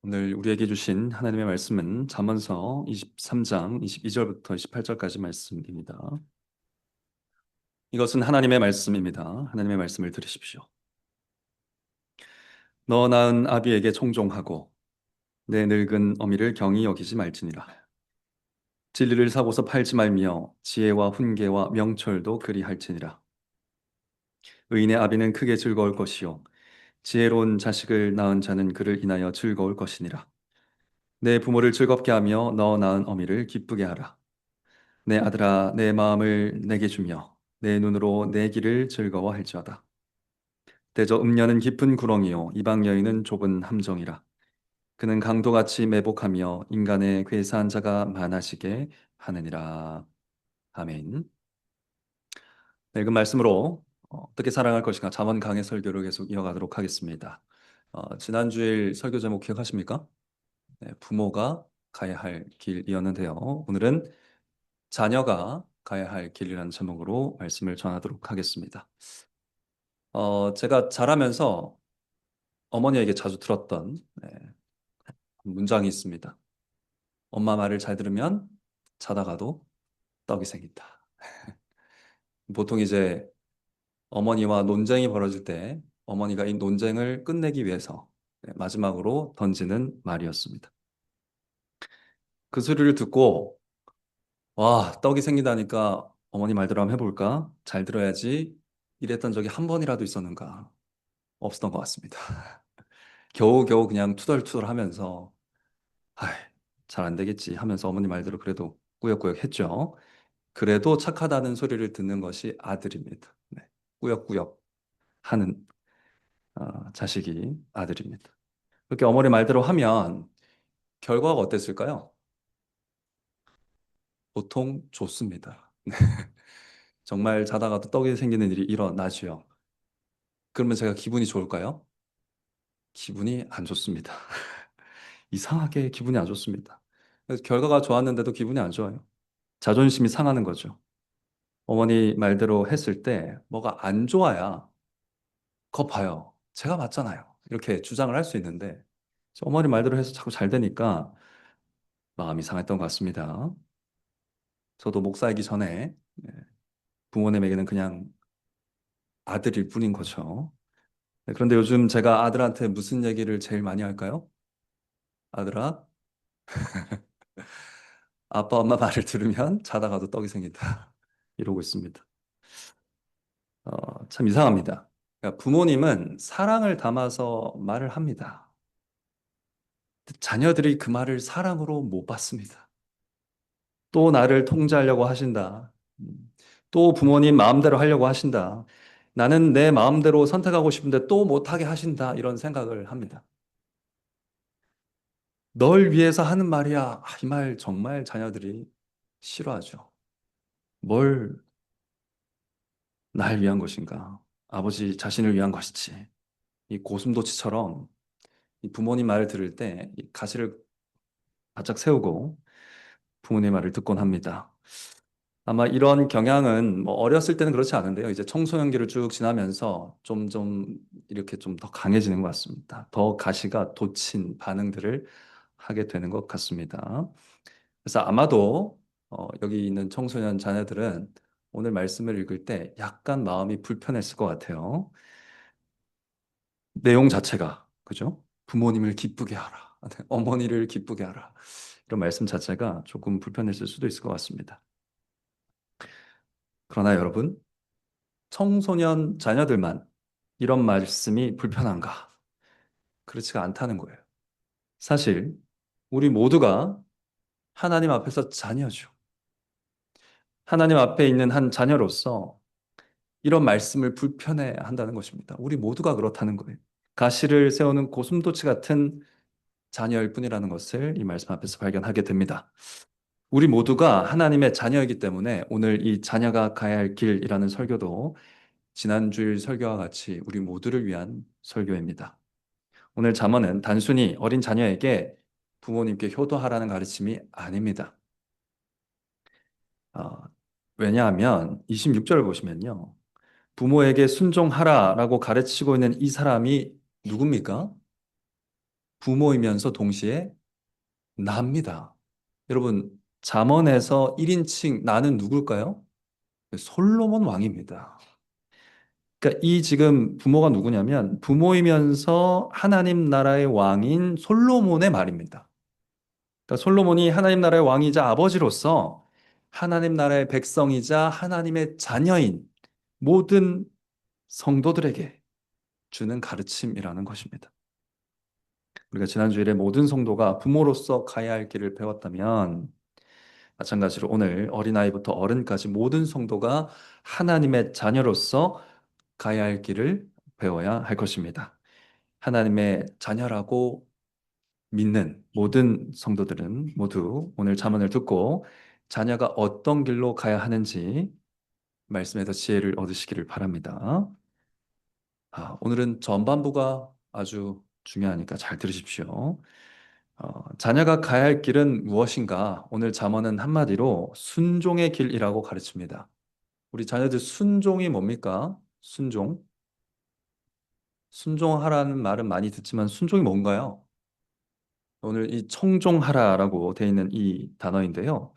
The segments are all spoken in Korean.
오늘 우리에게 주신 하나님의 말씀은 잠언서 23장 22절부터 28절까지 말씀입니다. 이것은 하나님의 말씀입니다. 하나님의 말씀을 들으십시오. 너 낳은 아비에게 청종하고 내 늙은 어미를 경히 여기지 말지니라. 진리를 사고서 팔지 말며 지혜와 훈계와 명철도 그리할지니라. 의인의 아비는 크게 즐거울 것이요 지혜로운 자식을 낳은 자는 그를 인하여 즐거울 것이니라. 내 부모를 즐겁게 하며 너 낳은 어미를 기쁘게 하라. 내 아들아, 내 마음을 내게 주며 내 눈으로 내 길을 즐거워할지어다. 대저 음녀는 깊은 구렁이요 이방 여인은 좁은 함정이라. 그는 강도같이 매복하며 인간의 괴사한 자가 많아지게 하느니라. 아멘. 네, 읽은 말씀으로 어떻게 사랑할 것인가 잠언 강해 설교를 계속 이어가도록 하겠습니다. 지난주일 설교 제목 기억하십니까? 네, 부모가 가야 할 길이었는데요. 오늘은 자녀가 가야 할 길이라는 제목으로 말씀을 전하도록 하겠습니다. 제가 자라면서 어머니에게 자주 들었던 문장이 있습니다. 엄마 말을 잘 들으면 자다가도 떡이 생긴다. 보통 이제 어머니와 논쟁이 벌어질 때 어머니가 이 논쟁을 끝내기 위해서 마지막으로 던지는 말이었습니다. 그 소리를 듣고 와, 떡이 생긴다니까 어머니 말대로 한번 해볼까? 잘 들어야지. 이랬던 적이 한 번이라도 있었는가? 없었던 것 같습니다. 겨우겨우 그냥 투덜투덜 하면서 아이, 잘 안 되겠지 하면서 어머니 말대로 그래도 꾸역꾸역 했죠. 그래도 착하다는 소리를 듣는 것이 아들입니다. 네. 꾸역꾸역 하는 자식이 아들입니다. 그렇게 어머니 말대로 하면 결과가 어땠을까요? 보통 좋습니다. 정말 자다가도 떡이 생기는 일이 일어나죠. 그러면 제가 기분이 좋을까요? 기분이 안 좋습니다. 이상하게 기분이 안 좋습니다. 그래서 결과가 좋았는데도 기분이 안 좋아요. 자존심이 상하는 거죠. 어머니 말대로 했을 때 뭐가 안 좋아야 거 봐요. 제가 맞잖아요. 이렇게 주장을 할 수 있는데 어머니 말대로 해서 자꾸 잘 되니까 마음이 상했던 것 같습니다. 저도 목사이기 전에 부모님에게는 그냥 아들일 뿐인 거죠. 그런데 요즘 제가 아들한테 무슨 얘기를 제일 많이 할까요? 아들아, 아빠 엄마 말을 들으면 자다가도 떡이 생긴다. 이러고 있습니다. 참 이상합니다. 그러니까 부모님은 사랑을 담아서 말을 합니다. 자녀들이 그 말을 사랑으로 못 받습니다. 또 나를 통제하려고 하신다. 또 부모님 마음대로 하려고 하신다. 나는 내 마음대로 선택하고 싶은데 또 못하게 하신다. 이런 생각을 합니다. 널 위해서 하는 말이야. 이 말 정말 자녀들이 싫어하죠. 뭘 날 위한 것인가? 아버지 자신을 위한 것이지. 이 고슴도치처럼 이 부모님 말을 들을 때 이 가시를 바짝 세우고 부모님 말을 듣곤 합니다. 아마 이런 경향은 뭐 어렸을 때는 그렇지 않은데요. 이제 청소년기를 쭉 지나면서 좀 이렇게 좀 더 강해지는 것 같습니다. 더 가시가 돋친 반응들을 하게 되는 것 같습니다. 그래서 아마도 여기 있는 청소년 자녀들은 오늘 말씀을 읽을 때 약간 마음이 불편했을 것 같아요. 내용 자체가, 그죠? 부모님을 기쁘게 하라. 어머니를 기쁘게 하라. 이런 말씀 자체가 조금 불편했을 수도 있을 것 같습니다. 그러나 여러분, 청소년 자녀들만 이런 말씀이 불편한가? 그렇지가 않다는 거예요. 사실, 우리 모두가 하나님 앞에서 자녀죠. 하나님 앞에 있는 한 자녀로서 이런 말씀을 불편해 한다는 것입니다. 우리 모두가 그렇다는 거예요. 가시를 세우는 고슴도치 같은 자녀일 뿐이라는 것을 이 말씀 앞에서 발견하게 됩니다. 우리 모두가 하나님의 자녀이기 때문에 오늘 이 자녀가 가야 할 길이라는 설교도 지난주일 설교와 같이 우리 모두를 위한 설교입니다. 오늘 잠언은 단순히 어린 자녀에게 부모님께 효도하라는 가르침이 아닙니다. 어, 왜냐하면 26절을 보시면요. 부모에게 순종하라라고 가르치고 있는 이 사람이 누굽니까? 부모이면서 동시에 나입니다. 여러분, 잠언에서 1인칭 나는 누굴까요? 솔로몬 왕입니다. 그러니까 이 지금 부모가 누구냐면 부모이면서 하나님 나라의 왕인 솔로몬의 말입니다. 그러니까 솔로몬이 하나님 나라의 왕이자 아버지로서 하나님 나라의 백성이자 하나님의 자녀인 모든 성도들에게 주는 가르침이라는 것입니다. 우리가 지난주일에 모든 성도가 부모로서 가야 할 길을 배웠다면 마찬가지로 오늘 어린아이부터 어른까지 모든 성도가 하나님의 자녀로서 가야 할 길을 배워야 할 것입니다. 하나님의 자녀라고 믿는 모든 성도들은 모두 오늘 잠언을 듣고 자녀가 어떤 길로 가야 하는지 말씀에서 지혜를 얻으시기를 바랍니다. 오늘은 전반부가 아주 중요하니까 잘 들으십시오. 자녀가 가야 할 길은 무엇인가? 오늘 잠언은 한마디로 순종의 길이라고 가르칩니다. 우리 자녀들 순종이 뭡니까? 순종. 순종하라는 말은 많이 듣지만 순종이 뭔가요? 오늘 이 청종하라라고 되어 있는 이 단어인데요.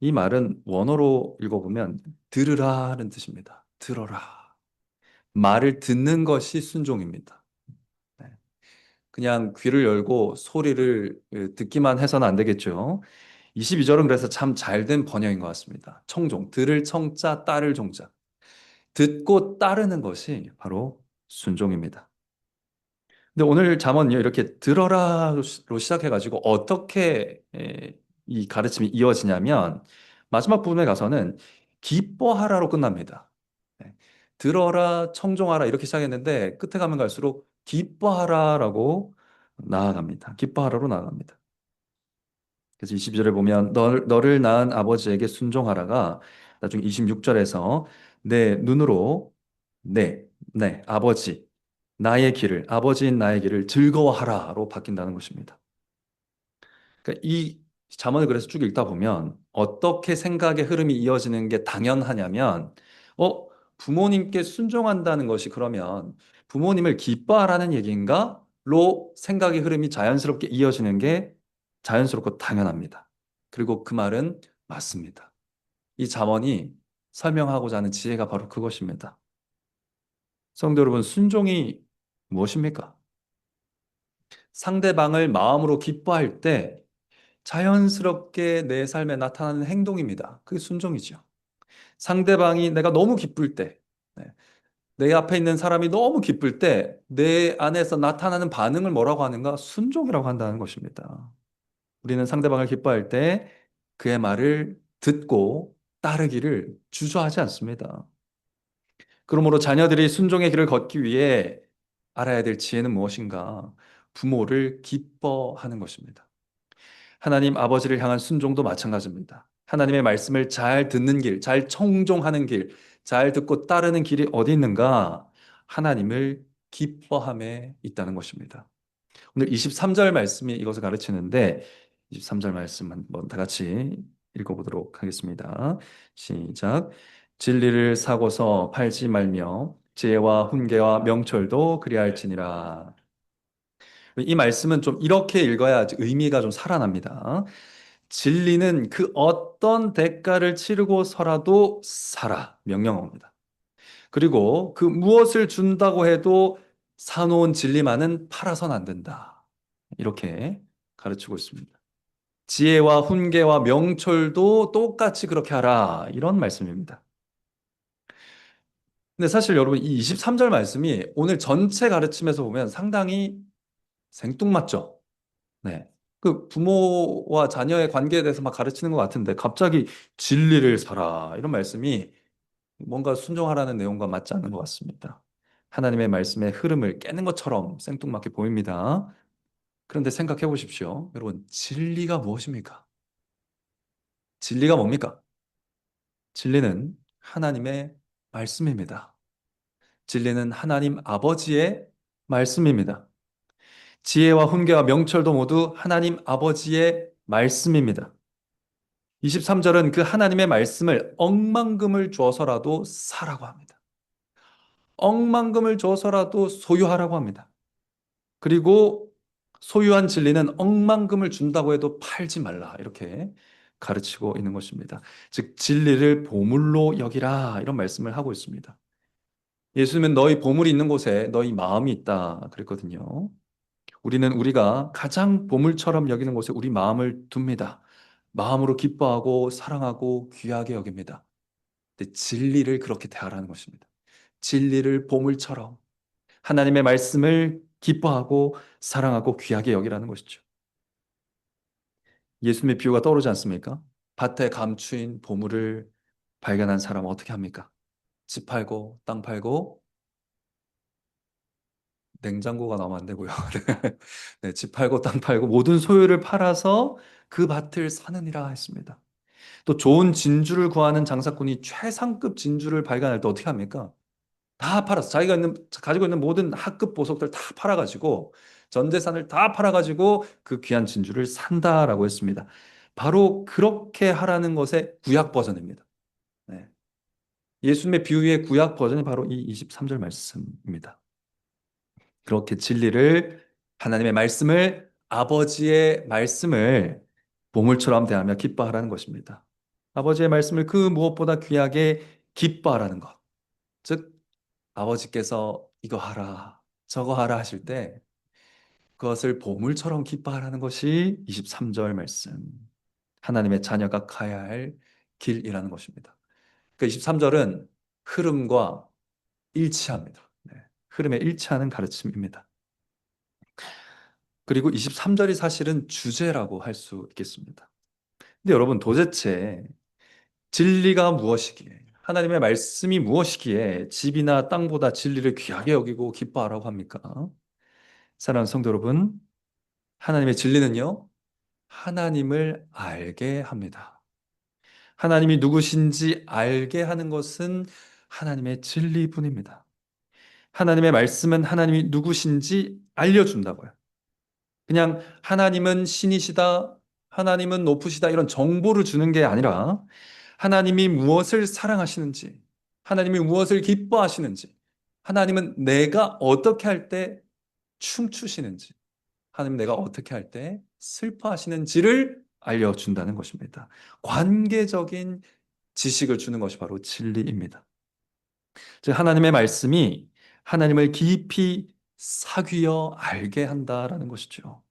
이 말은 원어로 읽어보면 들으라는 뜻입니다. 들어라. 말을 듣는 것이 순종입니다. 네. 그냥 귀를 열고 소리를 듣기만 해서는 안 되겠죠. 22절은 그래서 참 잘된 번역인 것 같습니다. 청종, 들을 청자, 따를 종자. 듣고 따르는 것이 바로 순종입니다. 근데 오늘 잠언은요, 이렇게 들어라로 시작해가지고 어떻게 이 가르침이 이어지냐면 마지막 부분에 가서는 기뻐하라로 끝납니다. 네. 들어라, 청종하라 이렇게 시작했는데 끝에 가면 갈수록 기뻐하라라고 나아갑니다. 기뻐하라로 나아갑니다. 그래서 22절에 보면 너를 낳은 아버지에게 순종하라가 나중에 26절에서 내 눈으로 내 아버지 나의 길을 아버지인 나의 길을 즐거워하라로 바뀐다는 것입니다. 그러니까 이 잠언을 그래서 쭉 읽다 보면 어떻게 생각의 흐름이 이어지는 게 당연하냐면 부모님께 순종한다는 것이 그러면 부모님을 기뻐하라는 얘기인가? 로 생각의 흐름이 자연스럽게 이어지는 게 자연스럽고 당연합니다. 그리고 그 말은 맞습니다. 이 잠언이 설명하고자 하는 지혜가 바로 그것입니다. 성도 여러분, 순종이 무엇입니까? 상대방을 마음으로 기뻐할 때 자연스럽게 내 삶에 나타나는 행동입니다. 그게 순종이죠. 상대방이 내가 너무 기쁠 때, 네, 내 앞에 있는 사람이 너무 기쁠 때 내 안에서 나타나는 반응을 뭐라고 하는가? 순종이라고 한다는 것입니다. 우리는 상대방을 기뻐할 때 그의 말을 듣고 따르기를 주저하지 않습니다. 그러므로 자녀들이 순종의 길을 걷기 위해 알아야 될 지혜는 무엇인가? 부모를 기뻐하는 것입니다. 하나님 아버지를 향한 순종도 마찬가지입니다. 하나님의 말씀을 잘 듣는 길, 잘 청종하는 길, 잘 듣고 따르는 길이 어디 있는가? 하나님을 기뻐함에 있다는 것입니다. 오늘 23절 말씀이 이것을 가르치는데 23절 말씀 한번 다 같이 읽어보도록 하겠습니다. 시작. 진리를 사고서 팔지 말며 지혜와 훈계와 명철도 그리할지니라. 이 말씀은 좀 이렇게 읽어야 의미가 좀 살아납니다. 진리는 그 어떤 대가를 치르고서라도 사라. 명령어입니다. 그리고 그 무엇을 준다고 해도 사놓은 진리만은 팔아선 안 된다. 이렇게 가르치고 있습니다. 지혜와 훈계와 명철도 똑같이 그렇게 하라. 이런 말씀입니다. 근데 사실 여러분 이 23절 말씀이 오늘 전체 가르침에서 보면 상당히 생뚱맞죠? 네. 그 부모와 자녀의 관계에 대해서 막 가르치는 것 같은데 갑자기 진리를 살아. 이런 말씀이 뭔가 순종하라는 내용과 맞지 않는 것 같습니다. 하나님의 말씀의 흐름을 깨는 것처럼 생뚱맞게 보입니다. 그런데 생각해 보십시오. 여러분, 진리가 무엇입니까? 진리가 뭡니까? 진리는 하나님의 말씀입니다. 진리는 하나님 아버지의 말씀입니다. 지혜와 훈계와 명철도 모두 하나님 아버지의 말씀입니다. 23절은 그 하나님의 말씀을 억만금을 주어서라도 사라고 합니다. 억만금을 줘서라도 소유하라고 합니다. 그리고 소유한 진리는 억만금을 준다고 해도 팔지 말라. 이렇게 가르치고 있는 것입니다. 즉, 진리를 보물로 여기라. 이런 말씀을 하고 있습니다. 예수님은 너희 보물이 있는 곳에 너희 마음이 있다. 그랬거든요. 우리는 우리가 가장 보물처럼 여기는 곳에 우리 마음을 둡니다. 마음으로 기뻐하고 사랑하고 귀하게 여깁니다. 근데 진리를 그렇게 대하라는 것입니다. 진리를 보물처럼 하나님의 말씀을 기뻐하고 사랑하고 귀하게 여기라는 것이죠. 예수님의 비유가 떠오르지 않습니까? 밭에 감추인 보물을 발견한 사람은 어떻게 합니까? 집 팔고 땅 팔고 냉장고가 나오면 안 되고요. 네, 집 팔고 땅 팔고 모든 소유를 팔아서 그 밭을 사느니라 했습니다. 또 좋은 진주를 구하는 장사꾼이 최상급 진주를 발견할 때 어떻게 합니까? 다 팔았어. 가지고 있는 모든 학급 보석들 다 팔아가지고 전 재산을 다 팔아가지고 그 귀한 진주를 산다라고 했습니다. 바로 그렇게 하라는 것의 구약 버전입니다. 네. 예수님의 비유의 구약 버전이 바로 이 23절 말씀입니다. 그렇게 진리를 하나님의 말씀을 아버지의 말씀을 보물처럼 대하며 기뻐하라는 것입니다. 아버지의 말씀을 그 무엇보다 귀하게 기뻐하라는 것. 즉 아버지께서 이거 하라, 저거 하라 하실 때 그것을 보물처럼 기뻐하라는 것이 23절 말씀. 하나님의 자녀가 가야 할 길이라는 것입니다. 그 23절은 흐름과 일치합니다. 네. 흐름에 일치하는 가르침입니다. 그리고 23절이 사실은 주제라고 할 수 있겠습니다. 근데 여러분 도대체 진리가 무엇이기에 하나님의 말씀이 무엇이기에 집이나 땅보다 진리를 귀하게 여기고 기뻐하라고 합니까? 사랑하는 성도 여러분, 하나님의 진리는요, 하나님을 알게 합니다. 하나님이 누구신지 알게 하는 것은 하나님의 진리뿐입니다. 하나님의 말씀은 하나님이 누구신지 알려준다고요. 그냥 하나님은 신이시다, 하나님은 높으시다 이런 정보를 주는 게 아니라 하나님이 무엇을 사랑하시는지, 하나님이 무엇을 기뻐하시는지, 하나님은 내가 어떻게 할 때 춤추시는지, 하나님 내가 어떻게 할 때 슬퍼하시는지를 알려준다는 것입니다. 관계적인 지식을 주는 것이 바로 진리입니다. 즉 하나님의 말씀이 하나님을 깊이 사귀어 알게 한다라는 것이죠.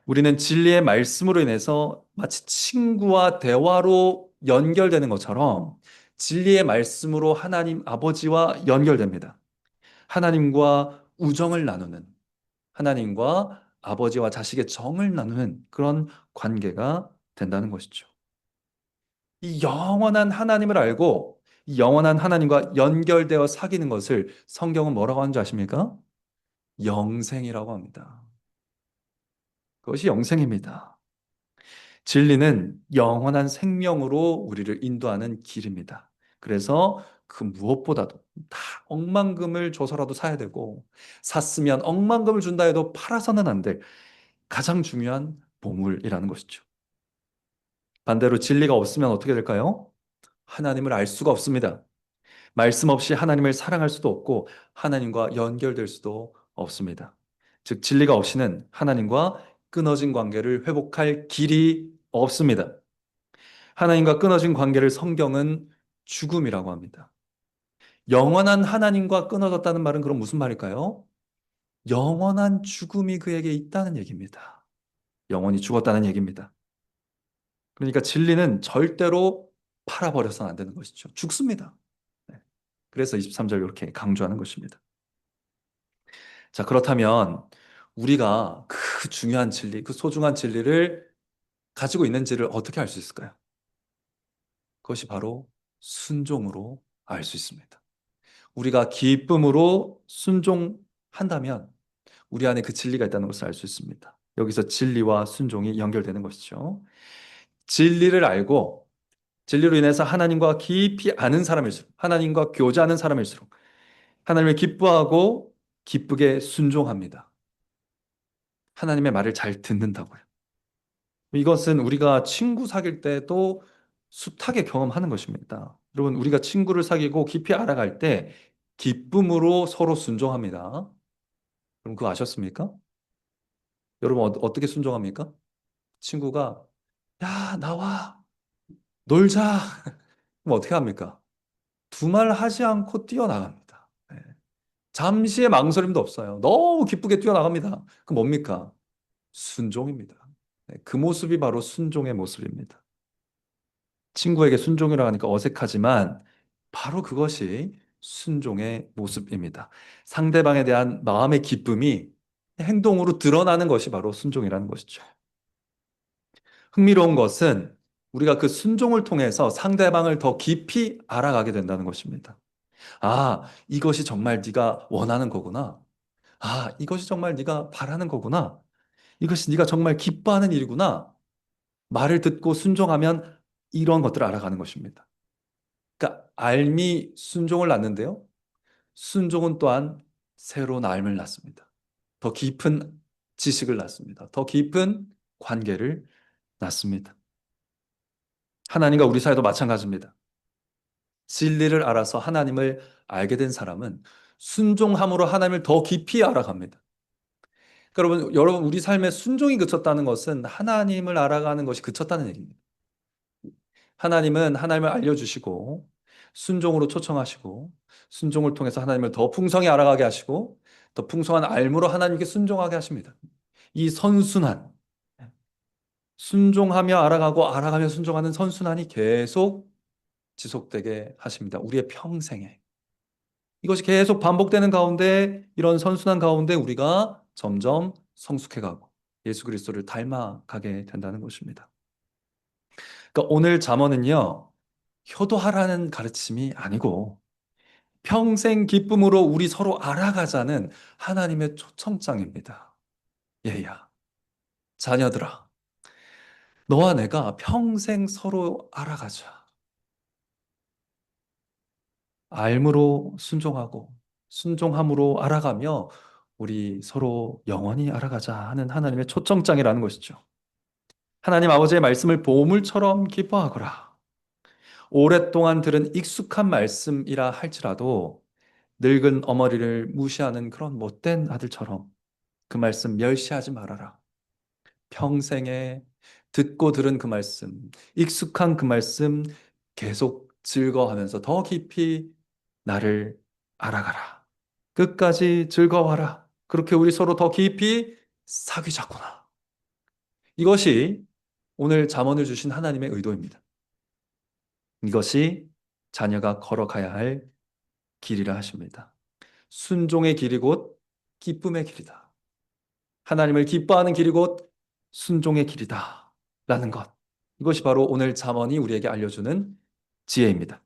우리는 진리의 말씀으로 인해서 마치 친구와 대화로 연결되는 것처럼 진리의 말씀으로 하나님 아버지와 연결됩니다. 하나님과 우정을 나누는, 하나님과 아버지와 자식의 정을 나누는 그런 관계가 된다는 것이죠. 이 영원한 하나님을 알고 이 영원한 하나님과 연결되어 사귀는 것을 성경은 뭐라고 하는 줄 아십니까? 영생이라고 합니다. 그것이 영생입니다. 진리는 영원한 생명으로 우리를 인도하는 길입니다. 그래서 그 무엇보다도 다 억만금을 줘서라도 사야 되고 샀으면 억만금을 준다 해도 팔아서는 안 될 가장 중요한 보물이라는 것이죠. 반대로 진리가 없으면 어떻게 될까요? 하나님을 알 수가 없습니다. 말씀 없이 하나님을 사랑할 수도 없고 하나님과 연결될 수도 없습니다. 즉 진리가 없이는 하나님과 끊어진 관계를 회복할 길이 없습니다. 하나님과 끊어진 관계를 성경은 죽음이라고 합니다. 영원한 하나님과 끊어졌다는 말은 그럼 무슨 말일까요? 영원한 죽음이 그에게 있다는 얘기입니다. 영원히 죽었다는 얘기입니다. 그러니까 진리는 절대로 팔아버려서는 안 되는 것이죠. 죽습니다. 네. 그래서 23절 이렇게 강조하는 것입니다. 자, 그렇다면 우리가 그 중요한 진리, 그 소중한 진리를 가지고 있는지를 어떻게 알 수 있을까요? 그것이 바로 순종으로 알 수 있습니다. 우리가 기쁨으로 순종한다면 우리 안에 그 진리가 있다는 것을 알 수 있습니다. 여기서 진리와 순종이 연결되는 것이죠. 진리를 알고 진리로 인해서 하나님과 깊이 아는 사람일수록 하나님과 교제하는 사람일수록 하나님을 기뻐하고 기쁘게 순종합니다. 하나님의 말을 잘 듣는다고요. 이것은 우리가 친구 사귈 때도 숱하게 경험하는 것입니다. 여러분, 우리가 친구를 사귀고 깊이 알아갈 때 기쁨으로 서로 순종합니다. 그럼 그거 아셨습니까? 여러분 어떻게 순종합니까? 친구가 야, 나와. 놀자. 그럼 어떻게 합니까? 두말 하지 않고 뛰어나갑니다. 네. 잠시의 망설임도 없어요. 너무 기쁘게 뛰어나갑니다. 그 뭡니까? 순종입니다. 네, 그 모습이 바로 순종의 모습입니다. 친구에게 순종이라 하니까 어색하지만 바로 그것이 순종의 모습입니다. 상대방에 대한 마음의 기쁨이 행동으로 드러나는 것이 바로 순종이라는 것이죠. 흥미로운 것은 우리가 그 순종을 통해서 상대방을 더 깊이 알아가게 된다는 것입니다. 아, 이것이 정말 네가 원하는 거구나. 아, 이것이 정말 네가 바라는 거구나. 이것이 네가 정말 기뻐하는 일이구나. 말을 듣고 순종하면 이런 것들을 알아가는 것입니다. 그러니까 알미 순종을 낳는데요. 순종은 또한 새로운 알을 낳습니다. 더 깊은 지식을 낳습니다. 더 깊은 관계를 낳습니다. 하나님과 우리 사이도 마찬가지입니다. 진리를 알아서 하나님을 알게 된 사람은 순종함으로 하나님을 더 깊이 알아갑니다. 그러니까 여러분, 우리 삶에 순종이 그쳤다는 것은 하나님을 알아가는 것이 그쳤다는 얘기입니다. 하나님은 하나님을 알려주시고, 순종으로 초청하시고, 순종을 통해서 하나님을 더 풍성히 알아가게 하시고, 더 풍성한 알므로 하나님께 순종하게 하십니다. 이 선순환, 순종하며 알아가고, 알아가며 순종하는 선순환이 계속 지속되게 하십니다. 우리의 평생에. 이것이 계속 반복되는 가운데, 이런 선순환 가운데 우리가 점점 성숙해가고 예수 그리스도를 닮아가게 된다는 것입니다. 그러니까 오늘 잠언은요, 효도하라는 가르침이 아니고 평생 기쁨으로 우리 서로 알아가자는 하나님의 초청장입니다. 얘야, 자녀들아, 너와 내가 평생 서로 알아가자. 알므로 순종하고 순종함으로 알아가며 우리 서로 영원히 알아가자 하는 하나님의 초청장이라는 것이죠. 하나님 아버지의 말씀을 보물처럼 기뻐하거라. 오랫동안 들은 익숙한 말씀이라 할지라도 늙은 어머니를 무시하는 그런 못된 아들처럼 그 말씀 멸시하지 말아라. 평생에 듣고 들은 그 말씀, 익숙한 그 말씀 계속 즐거워하면서 더 깊이 나를 알아가라. 끝까지 즐거워하라. 그렇게 우리 서로 더 깊이 사귀자꾸나. 이것이 오늘 잠언을 주신 하나님의 의도입니다. 이것이 자녀가 걸어가야 할 길이라 하십니다. 순종의 길이 곧 기쁨의 길이다. 하나님을 기뻐하는 길이 곧 순종의 길이다. 라는 것. 이것이 바로 오늘 잠언이 우리에게 알려주는 지혜입니다.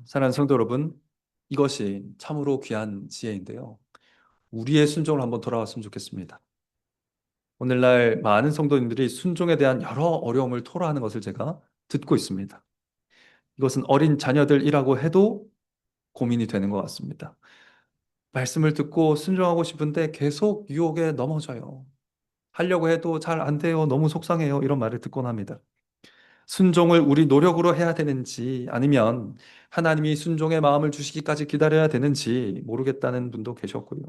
사랑하는 성도 여러분, 이것이 참으로 귀한 지혜인데요. 우리의 순종을 한번 돌아왔으면 좋겠습니다. 오늘날 많은 성도님들이 순종에 대한 여러 어려움을 토로하는 것을 제가 듣고 있습니다. 이것은 어린 자녀들이라고 해도 고민이 되는 것 같습니다. 말씀을 듣고 순종하고 싶은데 계속 유혹에 넘어져요. 하려고 해도 잘 안 돼요. 너무 속상해요. 이런 말을 듣곤 합니다. 순종을 우리 노력으로 해야 되는지 아니면 하나님이 순종의 마음을 주시기까지 기다려야 되는지 모르겠다는 분도 계셨고요.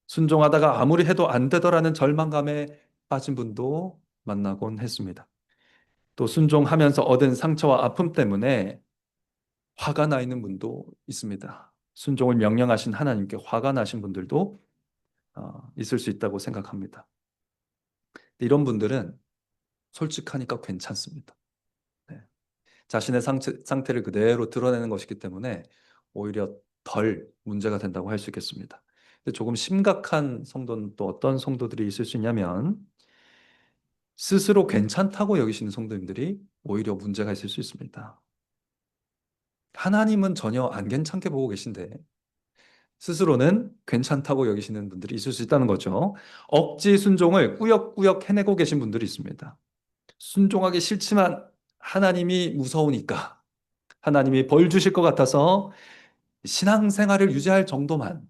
순종하다가 아무리 해도 안 되더라는 절망감에 빠진 분도 만나곤 했습니다. 또 순종하면서 얻은 상처와 아픔 때문에 화가 나 있는 분도 있습니다. 순종을 명령하신 하나님께 화가 나신 분들도 있을 수 있다고 생각합니다. 이런 분들은 솔직하니까 괜찮습니다. 네. 자신의 상태를 그대로 드러내는 것이기 때문에 오히려 덜 문제가 된다고 할 수 있겠습니다. 근데 조금 심각한 성도는 또 어떤 성도들이 있을 수 있냐면 스스로 괜찮다고 여기시는 성도님들이 오히려 문제가 있을 수 있습니다. 하나님은 전혀 안 괜찮게 보고 계신데 스스로는 괜찮다고 여기시는 분들이 있을 수 있다는 거죠. 억지 순종을 꾸역꾸역 해내고 계신 분들이 있습니다. 순종하기 싫지만 하나님이 무서우니까 하나님이 벌 주실 것 같아서 신앙생활을 유지할 정도만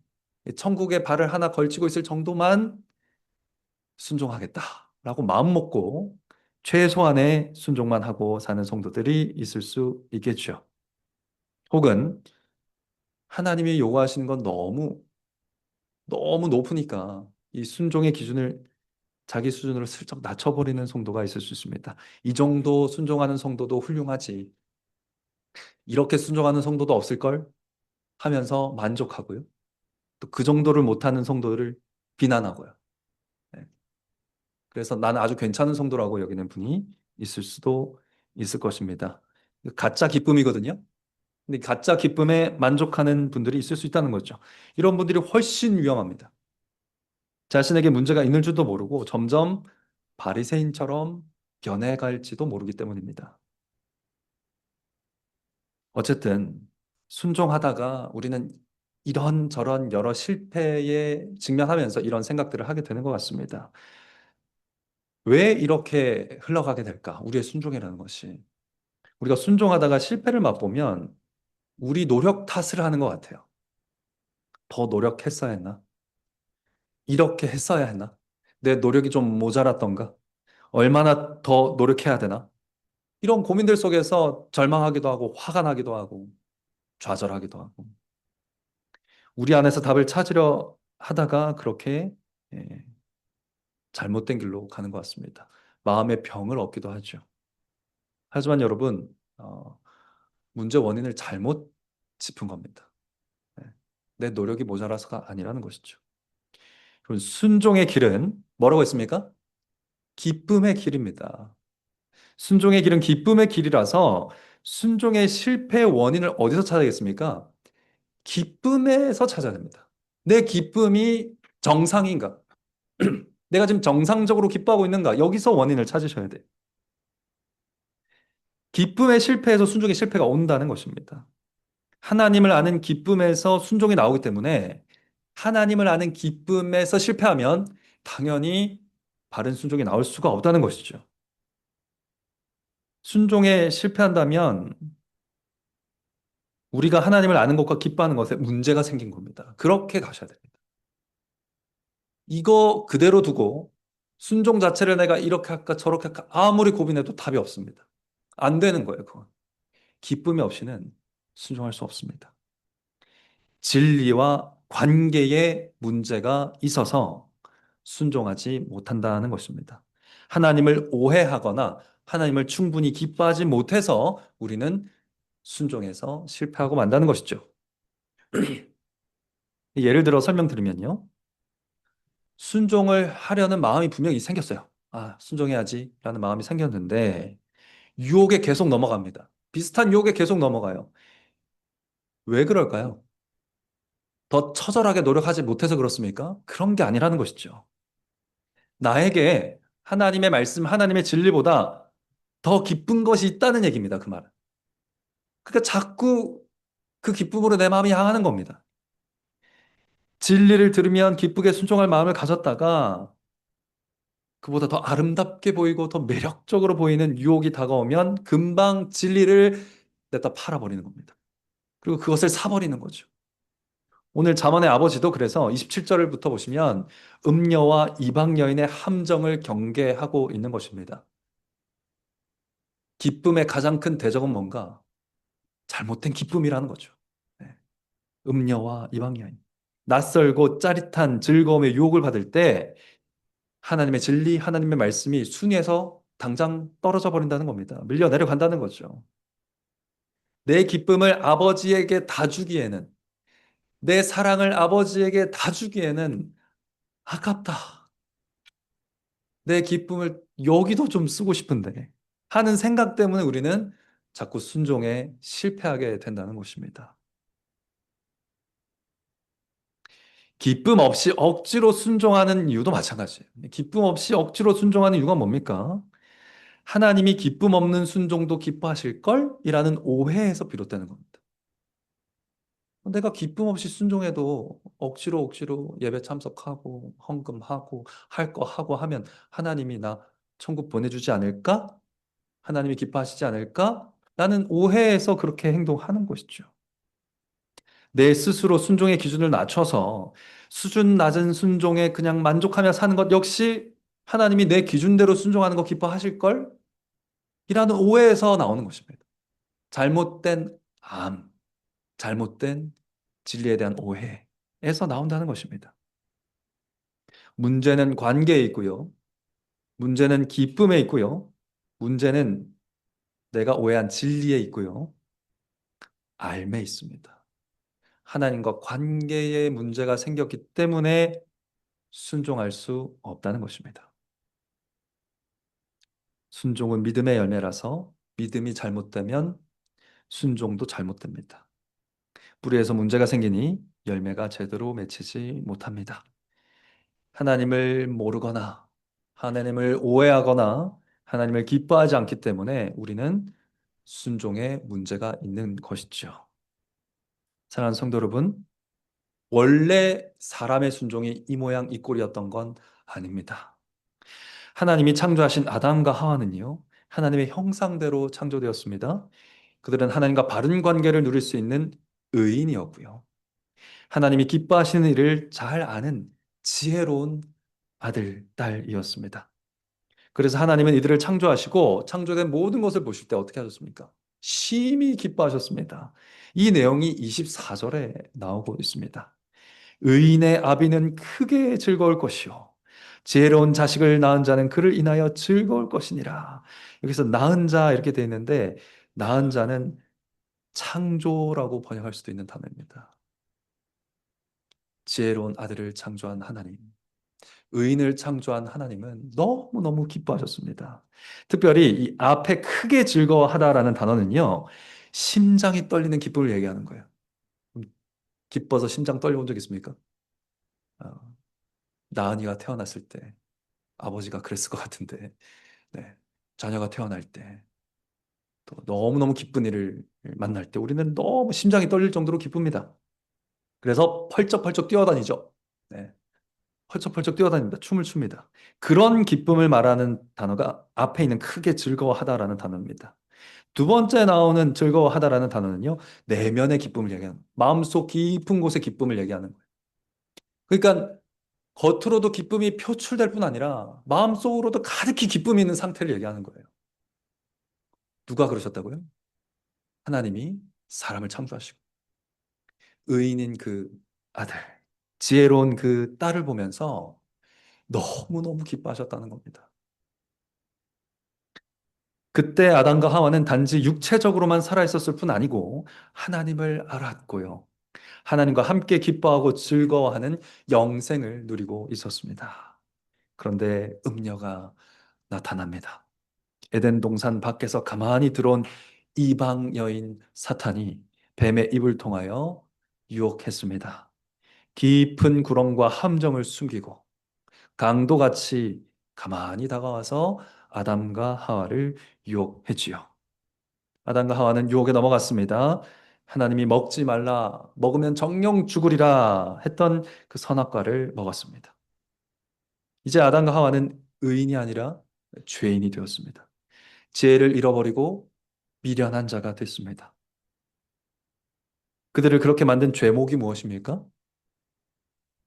천국에 발을 하나 걸치고 있을 정도만 순종하겠다라고 마음 먹고 최소한의 순종만 하고 사는 성도들이 있을 수 있겠죠. 혹은 하나님이 요구하시는 건 너무 높으니까 이 순종의 기준을 자기 수준으로 슬쩍 낮춰버리는 성도가 있을 수 있습니다. 이 정도 순종하는 성도도 훌륭하지. 이렇게 순종하는 성도도 없을걸? 하면서 만족하고요. 또 그 정도를 못하는 성도를 비난하고요. 네. 그래서 나는 아주 괜찮은 성도라고 여기는 분이 있을 수도 있을 것입니다. 가짜 기쁨이거든요. 근데 가짜 기쁨에 만족하는 분들이 있을 수 있다는 거죠. 이런 분들이 훨씬 위험합니다. 자신에게 문제가 있는 줄도 모르고 점점 바리새인처럼 변해갈지도 모르기 때문입니다. 어쨌든 순종하다가 우리는 이런저런 여러 실패에 직면하면서 이런 생각들을 하게 되는 것 같습니다. 왜 이렇게 흘러가게 될까? 우리의 순종이라는 것이. 우리가 순종하다가 실패를 맛보면 우리 노력 탓을 하는 것 같아요. 더 노력했어야 했나? 이렇게 했어야 했나? 내 노력이 좀 모자랐던가? 얼마나 더 노력해야 되나? 이런 고민들 속에서 절망하기도 하고 화가 나기도 하고 좌절하기도 하고 우리 안에서 답을 찾으려 하다가 그렇게 예, 잘못된 길로 가는 것 같습니다. 마음의 병을 얻기도 하죠. 하지만 여러분, 문제 원인을 잘못 짚은 겁니다. 예, 내 노력이 모자라서가 아니라는 것이죠. 그럼 순종의 길은 뭐라고 했습니까? 기쁨의 길입니다. 순종의 길은 기쁨의 길이라서 순종의 실패의 원인을 어디서 찾아야겠습니까? 기쁨에서 찾아야 됩니다. 내 기쁨이 정상인가? 내가 지금 정상적으로 기뻐하고 있는가? 여기서 원인을 찾으셔야 돼요. 기쁨의 실패에서 순종의 실패가 온다는 것입니다. 하나님을 아는 기쁨에서 순종이 나오기 때문에 하나님을 아는 기쁨에서 실패하면 당연히 바른 순종이 나올 수가 없다는 것이죠. 순종에 실패한다면 우리가 하나님을 아는 것과 기뻐하는 것에 문제가 생긴 겁니다. 그렇게 가셔야 됩니다. 이거 그대로 두고 순종 자체를 내가 이렇게 할까 저렇게 할까 아무리 고민해도 답이 없습니다. 안 되는 거예요, 그건. 기쁨이 없이는 순종할 수 없습니다. 진리와 관계에 문제가 있어서 순종하지 못한다는 것입니다. 하나님을 오해하거나 하나님을 충분히 기뻐하지 못해서 우리는 순종해서 실패하고 만다는 것이죠. 예를 들어 설명드리면요. 순종을 하려는 마음이 분명히 생겼어요. 아, 순종해야지 라는 마음이 생겼는데 유혹에 계속 넘어갑니다. 비슷한 유혹에 계속 넘어가요. 왜 그럴까요? 더 처절하게 노력하지 못해서 그렇습니까? 그런 게 아니라는 것이죠. 나에게 하나님의 말씀, 하나님의 진리보다 더 기쁜 것이 있다는 얘기입니다. 그 말은. 그러니까 자꾸 그 기쁨으로 내 마음이 향하는 겁니다. 진리를 들으면 기쁘게 순종할 마음을 가졌다가 그보다 더 아름답게 보이고 더 매력적으로 보이는 유혹이 다가오면 금방 진리를 냈다 팔아버리는 겁니다. 그리고 그것을 사버리는 거죠. 오늘 잠언의 아버지도 그래서 27절부터 보시면 음녀와 이방 여인의 함정을 경계하고 있는 것입니다. 기쁨의 가장 큰 대적은 뭔가? 잘못된 기쁨이라는 거죠. 네. 음녀와 이방 여인. 낯설고 짜릿한 즐거움의 유혹을 받을 때 하나님의 진리, 하나님의 말씀이 순위에서 당장 떨어져 버린다는 겁니다. 밀려 내려간다는 거죠. 내 기쁨을 아버지에게 다 주기에는, 내 사랑을 아버지에게 다 주기에는 아깝다. 내 기쁨을 여기도 좀 쓰고 싶은데 하는 생각 때문에 우리는 자꾸 순종에 실패하게 된다는 것입니다. 기쁨 없이 억지로 순종하는 이유도 마찬가지예요. 기쁨 없이 억지로 순종하는 이유가 뭡니까? 하나님이 기쁨 없는 순종도 기뻐하실 걸? 이라는 오해에서 비롯되는 겁니다. 내가 기쁨 없이 순종해도 억지로 예배 참석하고 헌금하고 할 거 하고 하면 하나님이 나 천국 보내주지 않을까? 하나님이 기뻐하시지 않을까? 라는 오해에서 그렇게 행동하는 것이죠. 내 스스로 순종의 기준을 낮춰서 수준 낮은 순종에 그냥 만족하며 사는 것 역시 하나님이 내 기준대로 순종하는 거 기뻐하실 걸? 이라는 오해에서 나오는 것입니다. 잘못된 암, 잘못된 진리에 대한 오해에서 나온다는 것입니다. 문제는 관계에 있고요. 문제는 기쁨에 있고요. 문제는 내가 오해한 진리에 있고요. 알 있습니다. 하나님과 관계에 문제가 생겼기 때문에 순종할 수 없다는 것입니다. 순종은 믿음의 열매라서 믿음이 잘못되면 순종도 잘못됩니다. 뿌리에서 문제가 생기니 열매가 제대로 맺히지 못합니다. 하나님을 모르거나 하나님을 오해하거나 하나님을 기뻐하지 않기 때문에 우리는 순종에 문제가 있는 것이죠. 사랑하는 성도 여러분, 원래 사람의 순종이 이 모양 이 꼴이었던 건 아닙니다. 하나님이 창조하신 아담과 하와는요, 하나님의 형상대로 창조되었습니다. 그들은 하나님과 바른 관계를 누릴 수 있는 의인이었고요. 하나님이 기뻐하시는 일을 잘 아는 지혜로운 아들, 딸이었습니다. 그래서 하나님은 이들을 창조하시고 창조된 모든 것을 보실 때 어떻게 하셨습니까? 심히 기뻐하셨습니다. 이 내용이 24절에 나오고 있습니다. 의인의 아비는 크게 즐거울 것이요. 지혜로운 자식을 낳은 자는 그를 인하여 즐거울 것이니라. 여기서 낳은 자 이렇게 되어 있는데 낳은 자는 창조라고 번역할 수도 있는 단어입니다. 지혜로운 아들을 창조한 하나님, 의인을 창조한 하나님은 너무너무 기뻐하셨습니다. 특별히 이 앞에 크게 즐거워하다라는 단어는요, 심장이 떨리는 기쁨을 얘기하는 거예요. 기뻐서 심장 떨려본 적 있습니까? 어, 나은이가 태어났을 때 아버지가 그랬을 것 같은데, 네. 자녀가 태어날 때, 또 너무너무 기쁜 일을 만날 때 우리는 너무 심장이 떨릴 정도로 기쁩니다. 그래서 펄쩍펄쩍 뛰어다니죠. 네. 펄쩍펄쩍 뛰어다닙니다. 춤을 춥니다. 그런 기쁨을 말하는 단어가 앞에 있는 크게 즐거워하다라는 단어입니다. 두 번째 나오는 즐거워하다라는 단어는요, 내면의 기쁨을 얘기하는, 마음속 깊은 곳의 기쁨을 얘기하는 거예요. 그러니까 겉으로도 기쁨이 표출될 뿐 아니라 마음속으로도 가득히 기쁨이 있는 상태를 얘기하는 거예요. 누가 그러셨다고요? 하나님이 사람을 창조하시고 의인인 그 아들, 지혜로운 그 딸을 보면서 너무너무 기뻐하셨다는 겁니다. 그때 아담과 하와는 단지 육체적으로만 살아있었을 뿐 아니고 하나님을 알았고요. 하나님과 함께 기뻐하고 즐거워하는 영생을 누리고 있었습니다. 그런데 음녀가 나타납니다. 에덴 동산 밖에서 가만히 들어온 이방 여인 사탄이 뱀의 입을 통하여 유혹했습니다. 깊은 구렁과 함정을 숨기고 강도같이 가만히 다가와서 아담과 하와를 유혹했지요. 아담과 하와는 유혹에 넘어갔습니다. 하나님이 먹지 말라, 먹으면 정령 죽으리라 했던 그 선악과를 먹었습니다. 이제 아담과 하와는 의인이 아니라 죄인이 되었습니다. 지혜를 잃어버리고 미련한 자가 됐습니다. 그들을 그렇게 만든 죄목이 무엇입니까?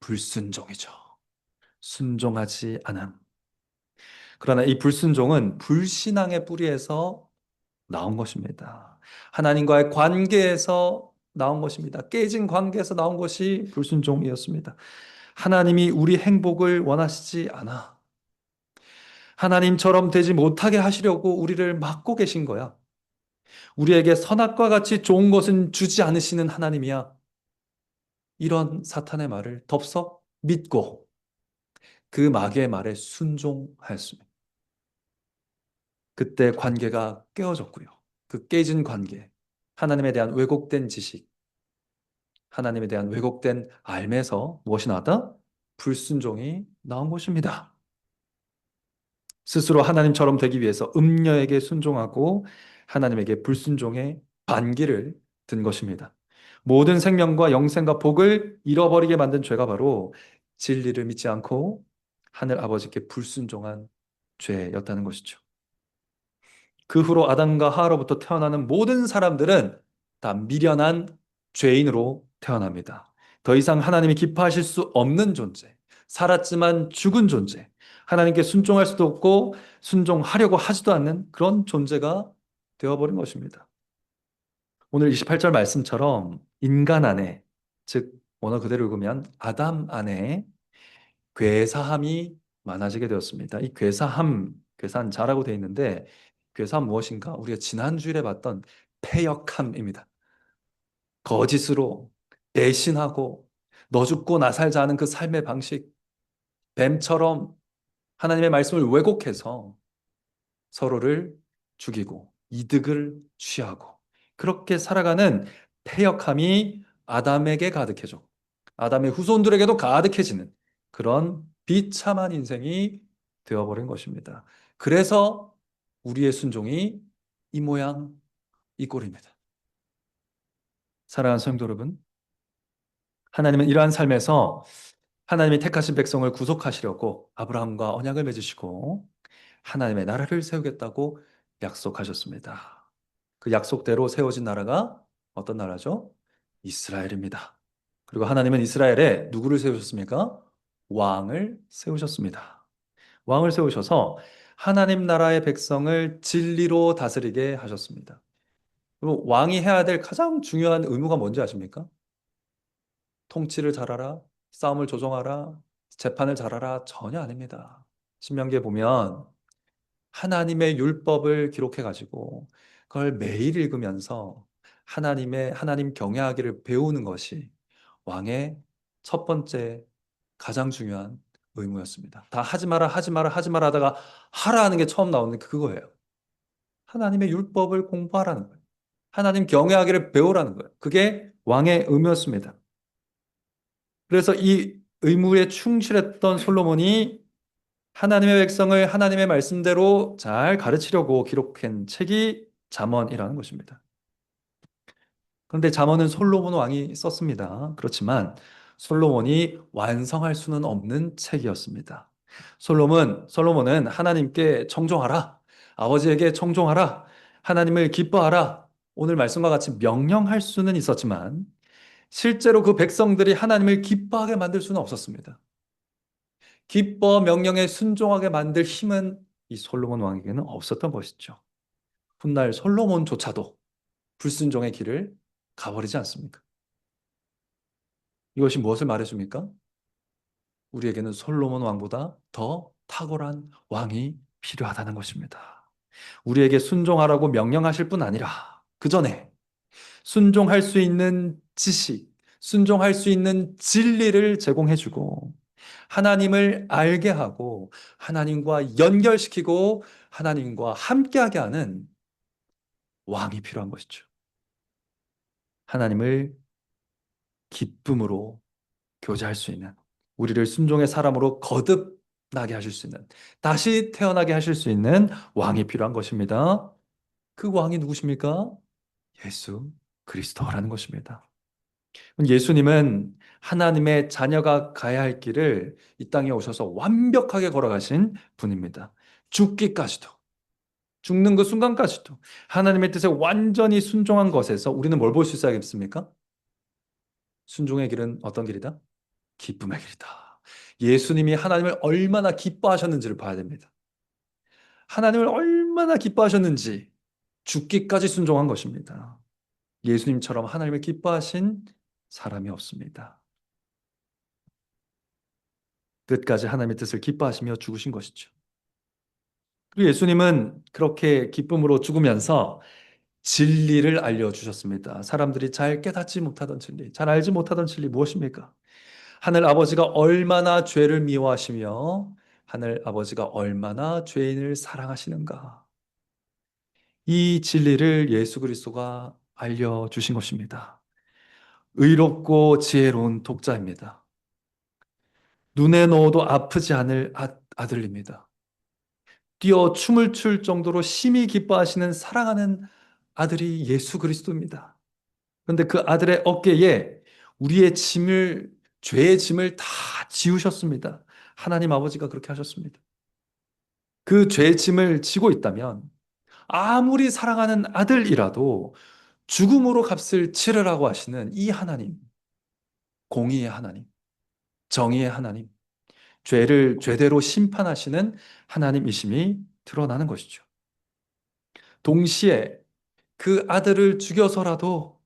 불순종이죠. 순종하지 않음. 그러나 이 불순종은 불신앙의 뿌리에서 나온 것입니다. 하나님과의 관계에서 나온 것입니다. 깨진 관계에서 나온 것이 불순종이었습니다. 하나님이 우리 행복을 원하시지 않아. 하나님처럼 되지 못하게 하시려고 우리를 막고 계신 거야. 우리에게 선악과 같이 좋은 것은 주지 않으시는 하나님이야. 이런 사탄의 말을 덥석 믿고 그 마귀의 말에 순종하였습니다. 그때 관계가 깨어졌고요. 그 깨진 관계, 하나님에 대한 왜곡된 지식, 하나님에 대한 왜곡된 알매에서 무엇이 나왔다? 불순종이 나온 것입니다. 스스로 하나님처럼 되기 위해서 음녀에게 순종하고 하나님에게 불순종의 반기를 든 것입니다. 모든 생명과 영생과 복을 잃어버리게 만든 죄가 바로 진리를 믿지 않고 하늘 아버지께 불순종한 죄였다는 것이죠. 그 후로 아담과 하와로부터 태어나는 모든 사람들은 다 미련한 죄인으로 태어납니다. 더 이상 하나님이 기뻐하실 수 없는 존재, 살았지만 죽은 존재, 하나님께 순종할 수도 없고 순종하려고 하지도 않는 그런 존재가 되어버린 것입니다. 오늘 28절 말씀처럼 인간 안에, 즉 원어 그대로 읽으면 아담 안에 괴사함이 많아지게 되었습니다. 이 괴사함, 괴사한 자라고 되어 있는데 괴사함 무엇인가? 우리가 지난 주일에 봤던 패역함입니다. 거짓으로 배신하고 너 죽고 나 살자 하는 그 삶의 방식, 뱀처럼 하나님의 말씀을 왜곡해서 서로를 죽이고 이득을 취하고 그렇게 살아가는 패역함이 아담에게 가득해져 아담의 후손들에게도 가득해지는 그런 비참한 인생이 되어버린 것입니다. 그래서 우리의 순종이 이 모양 이 꼴입니다. 사랑하는 성도 여러분, 하나님은 이러한 삶에서 하나님이 택하신 백성을 구속하시려고 아브라함과 언약을 맺으시고 하나님의 나라를 세우겠다고 약속하셨습니다. 그 약속대로 세워진 나라가 어떤 나라죠? 이스라엘입니다. 그리고 하나님은 이스라엘에 누구를 세우셨습니까? 왕을 세우셨습니다. 왕을 세우셔서 하나님 나라의 백성을 진리로 다스리게 하셨습니다. 그리고 왕이 해야 될 가장 중요한 의무가 뭔지 아십니까? 통치를 잘하라, 싸움을 조종하라, 재판을 잘하라 전혀 아닙니다. 신명기에 보면 하나님의 율법을 기록해 가지고 그걸 매일 읽으면서 하나님 경외하기를 배우는 것이 왕의 첫 번째 가장 중요한 의무였습니다. 다 하지 마라 하지 마라 하지 마라 하다가 하라 하는 게 처음 나오는 게 그거예요. 하나님의 율법을 공부하라는 거예요. 하나님 경외하기를 배우라는 거예요. 그게 왕의 의무였습니다. 그래서 이 의무에 충실했던 솔로몬이 하나님의 백성을 하나님의 말씀대로 잘 가르치려고 기록한 책이 잠언이라는 것입니다. 그런데 잠언은 솔로몬 왕이 썼습니다. 그렇지만 솔로몬이 완성할 수는 없는 책이었습니다. 솔로몬은 하나님께 청종하라, 아버지에게 청종하라, 하나님을 기뻐하라, 오늘 말씀과 같이 명령할 수는 있었지만 실제로 그 백성들이 하나님을 기뻐하게 만들 수는 없었습니다. 기뻐 명령에 순종하게 만들 힘은 이 솔로몬 왕에게는 없었던 것이죠. 훗날 솔로몬조차도 불순종의 길을 가버리지 않습니까? 이것이 무엇을 말해줍니까? 우리에게는 솔로몬 왕보다 더 탁월한 왕이 필요하다는 것입니다. 우리에게 순종하라고 명령하실 뿐 아니라 그 전에 순종할 수 있는 지식, 순종할 수 있는 진리를 제공해주고 하나님을 알게 하고 하나님과 연결시키고 하나님과 함께하게 하는 왕이 필요한 것이죠. 하나님을 기쁨으로 교제할 수 있는 우리를 순종의 사람으로 거듭나게 하실 수 있는 다시 태어나게 하실 수 있는 왕이 필요한 것입니다. 그 왕이 누구십니까? 예수 그리스도라는 것입니다. 예수님은 하나님의 자녀가 가야 할 길을 이 땅에 오셔서 완벽하게 걸어가신 분입니다. 죽기까지도, 죽는 그 순간까지도 하나님의 뜻에 완전히 순종한 것에서 우리는 뭘 볼 수 있어야겠습니까? 순종의 길은 어떤 길이다? 기쁨의 길이다. 예수님이 하나님을 얼마나 기뻐하셨는지를 봐야 됩니다. 하나님을 얼마나 기뻐하셨는지 죽기까지 순종한 것입니다. 예수님처럼 하나님을 기뻐하신 사람이 없습니다. 끝까지 하나님의 뜻을 기뻐하시며 죽으신 것이죠. 그리고 예수님은 그렇게 기쁨으로 죽으면서 진리를 알려주셨습니다. 사람들이 잘 깨닫지 못하던 진리, 잘 알지 못하던 진리 무엇입니까? 하늘 아버지가 얼마나 죄를 미워하시며 하늘 아버지가 얼마나 죄인을 사랑하시는가. 이 진리를 예수 그리스도가 알려주신 것입니다. 의롭고 지혜로운 독자입니다. 눈에 넣어도 아프지 않을 아들입니다. 뛰어 춤을 출 정도로 심히 기뻐하시는 사랑하는 아들이 예수 그리스도입니다. 그런데 그 아들의 어깨에 우리의 죄의 짐을 다 지우셨습니다. 하나님 아버지가 그렇게 하셨습니다. 그 죄의 짐을 지고 있다면 아무리 사랑하는 아들이라도 죽음으로 값을 치르라고 하시는 이 하나님, 공의의 하나님, 정의의 하나님, 죄를 죄대로 심판하시는 하나님이심이 드러나는 것이죠. 동시에 그 아들을 죽여서라도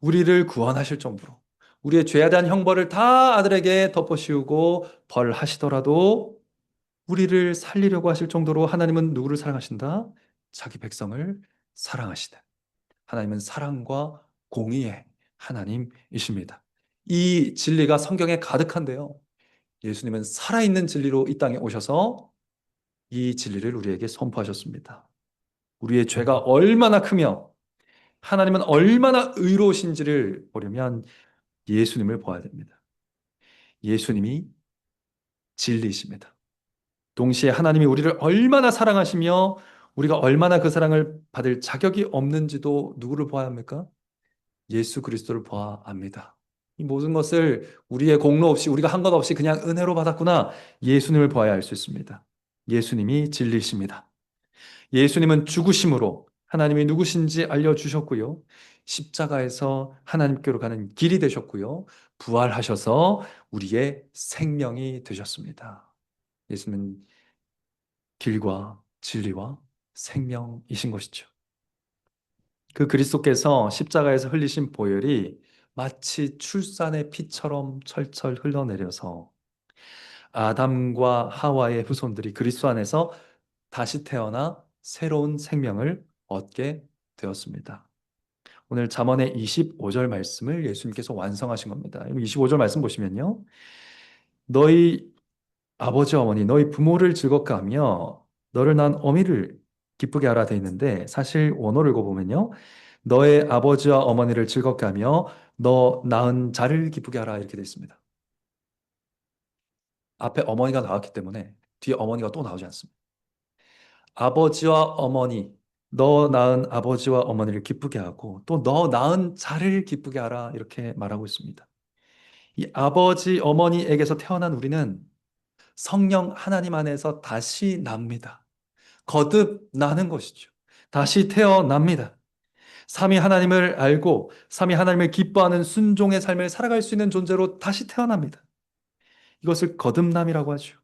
우리를 구원하실 정도로 우리의 죄에 대한 형벌을 다 아들에게 덮어씌우고 벌하시더라도 우리를 살리려고 하실 정도로 하나님은 누구를 사랑하신다? 자기 백성을 사랑하시다. 하나님은 사랑과 공의의 하나님이십니다. 이 진리가 성경에 가득한데요. 예수님은 살아있는 진리로 이 땅에 오셔서 이 진리를 우리에게 선포하셨습니다. 우리의 죄가 얼마나 크며 하나님은 얼마나 의로우신지를 보려면 예수님을 보아야 됩니다. 예수님이 진리이십니다. 동시에 하나님이 우리를 얼마나 사랑하시며 우리가 얼마나 그 사랑을 받을 자격이 없는지도 누구를 보아야 합니까? 예수 그리스도를 보아야 합니다. 이 모든 것을 우리의 공로 없이 우리가 한 것 없이 그냥 은혜로 받았구나. 예수님을 보아야 알 수 있습니다. 예수님이 진리이십니다. 예수님은 죽으심으로 하나님이 누구신지 알려주셨고요. 십자가에서 하나님께로 가는 길이 되셨고요. 부활하셔서 우리의 생명이 되셨습니다. 예수님은 길과 진리와 생명이신 것이죠. 그 그리스도께서 십자가에서 흘리신 보혈이 마치 출산의 피처럼 철철 흘러내려서 아담과 하와의 후손들이 그리스도 안에서 다시 태어나 새로운 생명을 얻게 되었습니다. 오늘 잠언의 25절 말씀을 예수님께서 완성하신 겁니다. 25절 말씀 보시면요. 너희 아버지 어머니 너희 부모를 즐겁게 하며 너를 낳은 어미를 기쁘게 하라 돼 있는데 사실 원어를 읽어보면요. 너의 아버지와 어머니를 즐겁게 하며 너 낳은 자를 기쁘게 하라 이렇게 돼 있습니다. 앞에 어머니가 나왔기 때문에 뒤에 어머니가 또 나오지 않습니다. 아버지와 어머니, 너 낳은 아버지와 어머니를 기쁘게 하고 또 너 낳은 자를 기쁘게 하라 이렇게 말하고 있습니다. 이 아버지, 어머니에게서 태어난 우리는 성령 하나님 안에서 다시 납니다. 거듭 나는 것이죠. 다시 태어납니다. 삼위 하나님을 알고 삼위 하나님을 기뻐하는 순종의 삶을 살아갈 수 있는 존재로 다시 태어납니다. 이것을 거듭남이라고 하죠.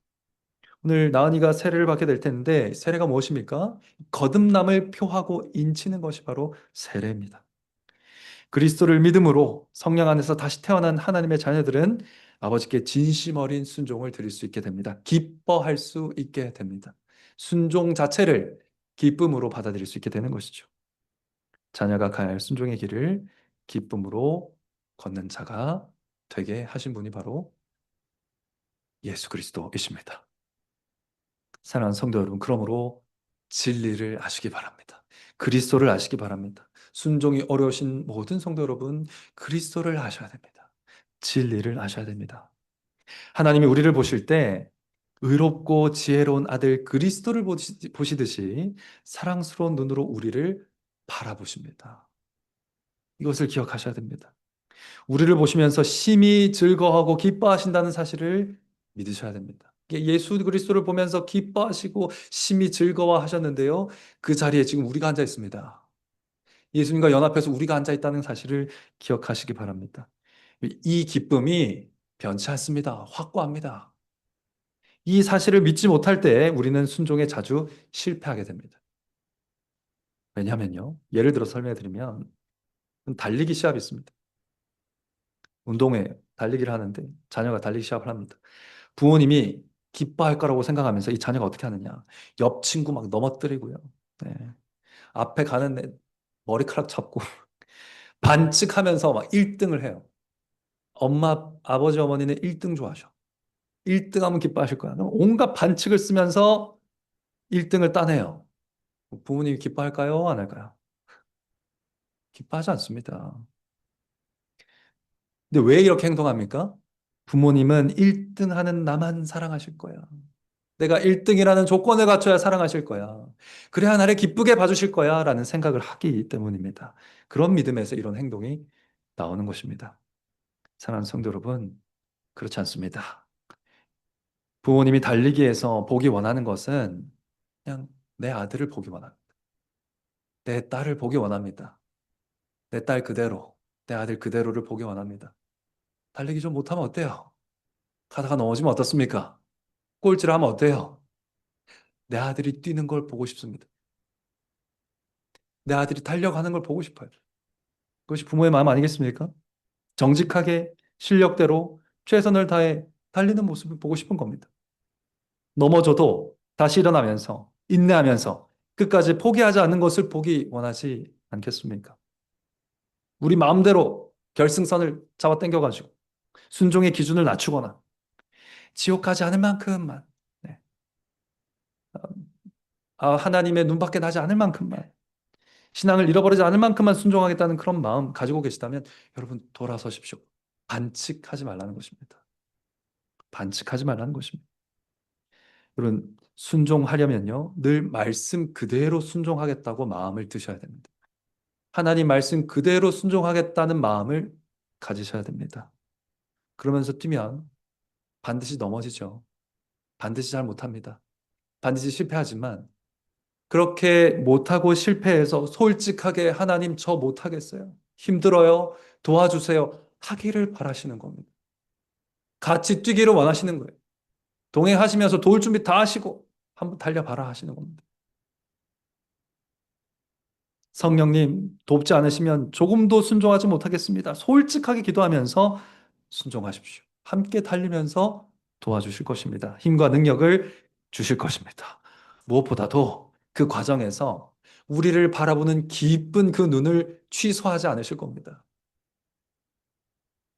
오늘 나은이가 세례를 받게 될 텐데 세례가 무엇입니까? 거듭남을 표하고 인치는 것이 바로 세례입니다. 그리스도를 믿음으로 성령 안에서 다시 태어난 하나님의 자녀들은 아버지께 진심 어린 순종을 드릴 수 있게 됩니다. 기뻐할 수 있게 됩니다. 순종 자체를 기쁨으로 받아들일 수 있게 되는 것이죠. 자녀가 가야 할 순종의 길을 기쁨으로 걷는 자가 되게 하신 분이 바로 예수 그리스도이십니다. 사랑하는 성도 여러분, 그러므로 진리를 아시기 바랍니다. 그리스도를 아시기 바랍니다. 순종이 어려우신 모든 성도 여러분, 그리스도를 아셔야 됩니다. 진리를 아셔야 됩니다. 하나님이 우리를 보실 때 의롭고 지혜로운 아들 그리스도를 보시듯이 사랑스러운 눈으로 우리를 바라보십니다. 이것을 기억하셔야 됩니다. 우리를 보시면서 심히 즐거워하고 기뻐하신다는 사실을 믿으셔야 됩니다. 예수 그리스도를 보면서 기뻐하시고 심히 즐거워하셨는데요. 그 자리에 지금 우리가 앉아 있습니다. 예수님과 연합해서 우리가 앉아 있다는 사실을 기억하시기 바랍니다. 이 기쁨이 변치 않습니다. 확고합니다. 이 사실을 믿지 못할 때 우리는 순종에 자주 실패하게 됩니다. 왜냐하면요. 예를 들어 설명해 드리면 달리기 시합이 있습니다. 운동회 달리기를 하는데 자녀가 달리기 시합을 합니다. 부모님이 기뻐할 거라고 생각하면서 이 자녀가 어떻게 하느냐. 옆 친구 막 넘어뜨리고요. 네. 앞에 가는 애 머리카락 잡고 반칙하면서 막 1등을 해요. 엄마, 아버지, 어머니는 1등 좋아하셔. 1등 하면 기뻐하실 거야. 그럼 온갖 반칙을 쓰면서 1등을 따내요. 부모님이 기뻐할까요? 안 할까요? 기뻐하지 않습니다. 근데 왜 이렇게 행동합니까? 부모님은 1등 하는 나만 사랑하실 거야. 내가 1등이라는 조건을 갖춰야 사랑하실 거야. 그래야 나를 기쁘게 봐주실 거야. 라는 생각을 하기 때문입니다. 그런 믿음에서 이런 행동이 나오는 것입니다. 사랑하는 성도 여러분, 그렇지 않습니다. 부모님이 달리기에서 보기 원하는 것은 그냥 내 아들을 보기 원합니다. 내 딸을 보기 원합니다. 내 딸 그대로, 내 아들 그대로를 보기 원합니다. 달리기 좀 못하면 어때요? 가다가 넘어지면 어떻습니까? 꼴찌를 하면 어때요? 내 아들이 뛰는 걸 보고 싶습니다. 내 아들이 달려가는 걸 보고 싶어요. 그것이 부모의 마음 아니겠습니까? 정직하게 실력대로 최선을 다해 달리는 모습을 보고 싶은 겁니다. 넘어져도 다시 일어나면서 인내하면서 끝까지 포기하지 않는 것을 보기 원하지 않겠습니까? 우리 마음대로 결승선을 잡아 당겨가지고 순종의 기준을 낮추거나 지옥 가지 않을 만큼만, 네. 하나님의 눈밖에 나지 않을 만큼만, 신앙을 잃어버리지 않을 만큼만 순종하겠다는 그런 마음 가지고 계시다면 여러분 돌아서십시오. 반칙하지 말라는 것입니다. 반칙하지 말라는 것입니다. 여러분 순종하려면요 늘 말씀 그대로 순종하겠다고 마음을 드셔야 됩니다. 하나님 말씀 그대로 순종하겠다는 마음을 가지셔야 됩니다. 그러면서 뛰면 반드시 넘어지죠. 반드시 잘 못합니다. 반드시 실패하지만 그렇게 못하고 실패해서 솔직하게 하나님 저 못하겠어요. 힘들어요. 도와주세요. 하기를 바라시는 겁니다. 같이 뛰기를 원하시는 거예요. 동행하시면서 도울 준비 다 하시고 한번 달려봐라 하시는 겁니다. 성령님 돕지 않으시면 조금도 순종하지 못하겠습니다. 솔직하게 기도하면서 순종하십시오. 함께 달리면서 도와주실 것입니다. 힘과 능력을 주실 것입니다. 무엇보다도 그 과정에서 우리를 바라보는 기쁜 그 눈을 취소하지 않으실 겁니다.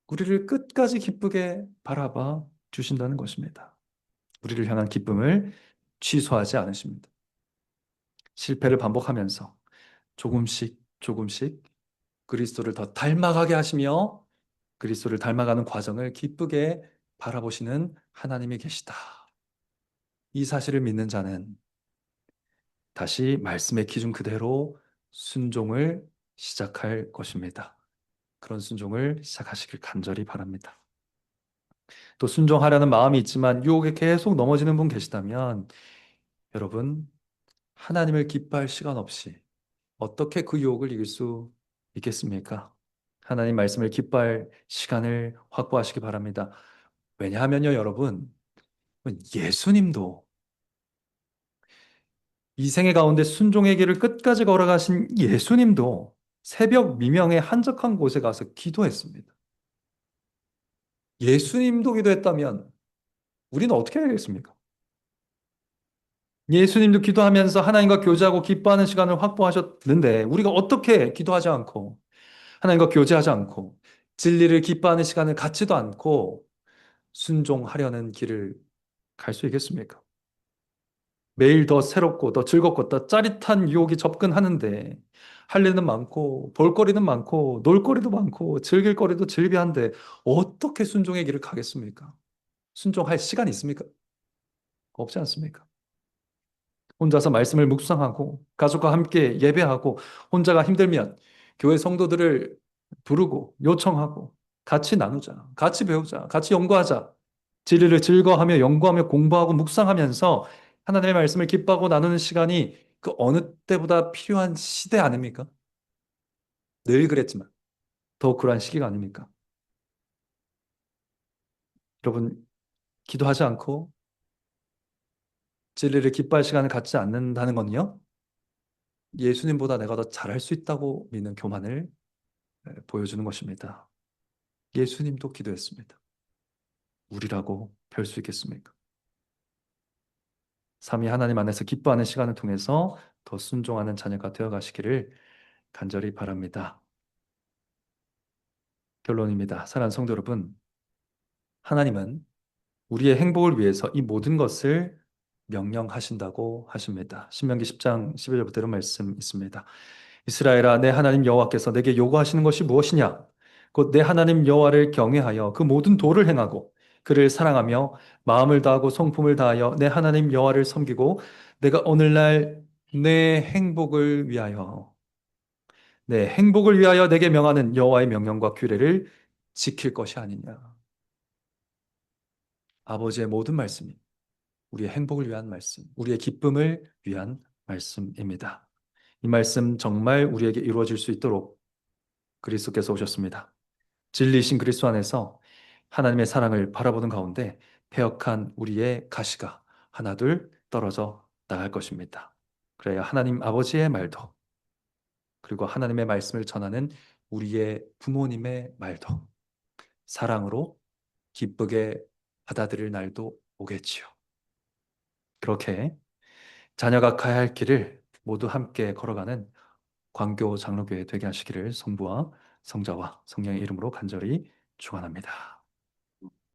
우리를 끝까지 기쁘게 바라봐 주신다는 것입니다. 우리를 향한 기쁨을 취소하지 않으십니다. 실패를 반복하면서 조금씩 조금씩 그리스도를 더 닮아가게 하시며 그리스도를 닮아가는 과정을 기쁘게 바라보시는 하나님이 계시다. 이 사실을 믿는 자는 다시 말씀의 기준 그대로 순종을 시작할 것입니다. 그런 순종을 시작하시길 간절히 바랍니다. 또 순종하려는 마음이 있지만 유혹에 계속 넘어지는 분 계시다면 여러분 하나님을 기뻐할 시간 없이 어떻게 그 유혹을 이길 수 있겠습니까? 하나님 말씀을 기뻐할 시간을 확보하시기 바랍니다. 왜냐하면요, 여러분, 예수님도 이 생의 가운데 순종의 길을 끝까지 걸어가신 예수님도 새벽 미명에 한적한 곳에 가서 기도했습니다. 예수님도 기도했다면 우리는 어떻게 해야겠습니까? 예수님도 기도하면서 하나님과 교제하고 기뻐하는 시간을 확보하셨는데 우리가 어떻게 기도하지 않고 하나님과 교제하지 않고 진리를 기뻐하는 시간을 갖지도 않고 순종하려는 길을 갈 수 있겠습니까? 매일 더 새롭고 더 즐겁고 더 짜릿한 유혹이 접근하는데 할 일은 많고 볼거리는 많고 놀거리도 많고 즐길 거리도 즐비한데 어떻게 순종의 길을 가겠습니까? 순종할 시간이 있습니까? 없지 않습니까? 혼자서 말씀을 묵상하고 가족과 함께 예배하고 혼자가 힘들면 교회 성도들을 부르고 요청하고 같이 나누자, 같이 배우자, 같이 연구하자. 진리를 즐거워하며 연구하며 공부하고 묵상하면서 하나님의 말씀을 기뻐하고 나누는 시간이 그 어느 때보다 필요한 시대 아닙니까? 늘 그랬지만 더욱 그러한 시기가 아닙니까? 여러분, 기도하지 않고 진리를 기뻐할 시간을 갖지 않는다는 건요, 예수님보다 내가 더 잘할 수 있다고 믿는 교만을 보여주는 것입니다. 예수님도 기도했습니다. 우리라고 별 수 있겠습니까? 삼위 하나님 안에서 기뻐하는 시간을 통해서 더 순종하는 자녀가 되어 가시기를 간절히 바랍니다. 결론입니다. 사랑하는 성도 여러분, 하나님은 우리의 행복을 위해서 이 모든 것을 명령하신다고 하십니다. 신명기 10장 11절부터 이런 말씀 있습니다. 이스라엘아, 내 하나님 여호와께서 내게 요구하시는 것이 무엇이냐? 곧 내 하나님 여호와를 경외하여 그 모든 도를 행하고 그를 사랑하며 마음을 다하고 성품을 다하여 내 하나님 여호와를 섬기고 내가 오늘날 내 행복을 위하여 내 행복을 위하여 내게 명하는 여호와의 명령과 규례를 지킬 것이 아니냐. 아버지의 모든 말씀이 우리의 행복을 위한 말씀, 우리의 기쁨을 위한 말씀입니다. 이 말씀 정말 우리에게 이루어질 수 있도록 그리스도께서 오셨습니다. 진리이신 그리스도 안에서 하나님의 사랑을 바라보는 가운데 패역한 우리의 가시가 하나둘 떨어져 나갈 것입니다. 그래야 하나님 아버지의 말도 그리고 하나님의 말씀을 전하는 우리의 부모님의 말도 사랑으로 기쁘게 받아들일 날도 오겠지요. 그렇게 자녀가 가야 할 길을 모두 함께 걸어가는 광교 장로교회 되게 하시기를 성부와 성자와 성령의 이름으로 간절히 축원합니다.